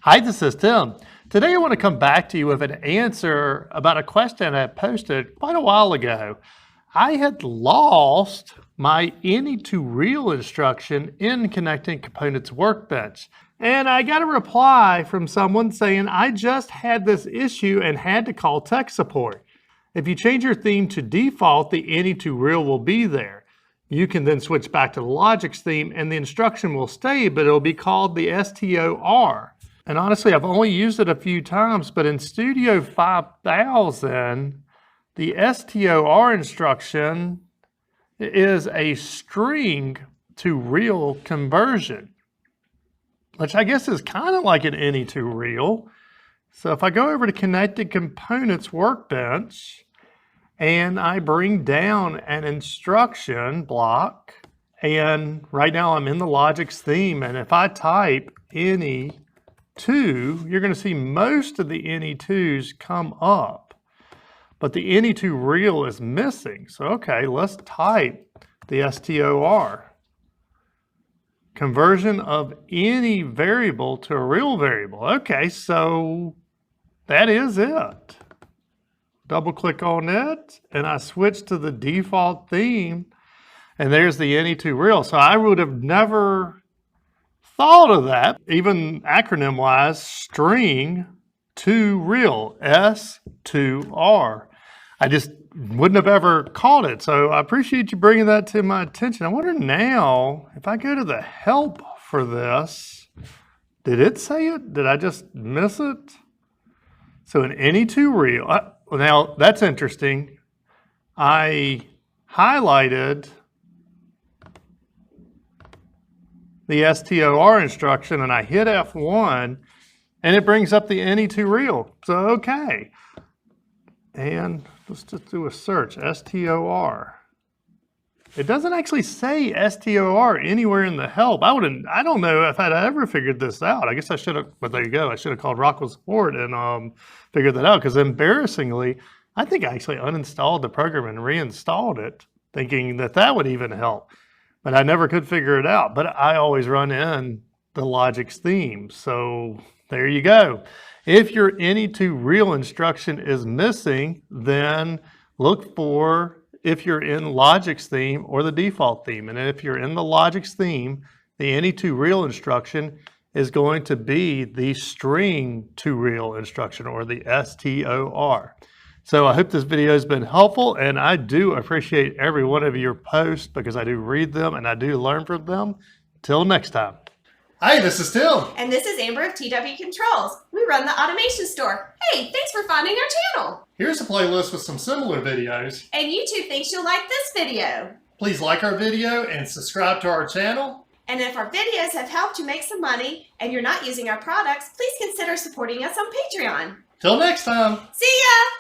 Hi, this is Tim. Today I want to come back to you with an answer about a question I posted quite a while ago. I had lost my any to real instruction in Connected Components Workbench. And I got a reply from someone saying I just had this issue and had to call tech support. If you change your theme to default, the any to real will be there. You can then switch back to the Logix theme and the instruction will stay, but it'll be called the STOR. And honestly, I've only used it a few times, but in Studio 5000, the STOR instruction is a string to real conversion, which I guess is kind of like an any to real. So if I go over to Connected Components Workbench and I bring down an instruction block, and right now I'm in the Logix theme, and if I type any to, you're going to see most of the any tos come up, but the any to real is missing. So okay, let's type the STOR. Conversion of any variable to a real variable. Okay, so that is it. Double click on it and I switch to the default theme and there's the any to real. So I would have never thought of that, even acronym wise, string to real, S to R. I just wouldn't have ever caught it. So I appreciate you bringing that to my attention. I wonder now, if I go to the help for this, did it say it? Did I just miss it? So an any to real, well, now that's interesting. I highlighted the STOR instruction and I hit F1 and it brings up the any to real. So okay. And let's just do a search, STOR. It doesn't actually say STOR anywhere in the help. I don't know if I'd ever figured this out. I guess I should have, but there you go. I should have called Rockwell Support and figured that out, because embarrassingly, I think I actually uninstalled the program and reinstalled it, thinking that that would even help. But I never could figure it out. But I always run in the Logix theme. So there you go. If your any to real instruction is missing, then look for if you're in Logix theme or the default theme. And if you're in the Logix theme, the any to real instruction is going to be the string to real instruction, or the STOR. So I hope this video has been helpful, and I do appreciate every one of your posts because I do read them and I do learn from them. Till next time. Hi, this is Tim. And this is Amber of TW Controls. We run the automation store. Hey, thanks for finding our channel. Here's a playlist with some similar videos. And YouTube thinks you'll like this video. Please like our video and subscribe to our channel. And if our videos have helped you make some money and you're not using our products, please consider supporting us on Patreon. Till next time. See ya!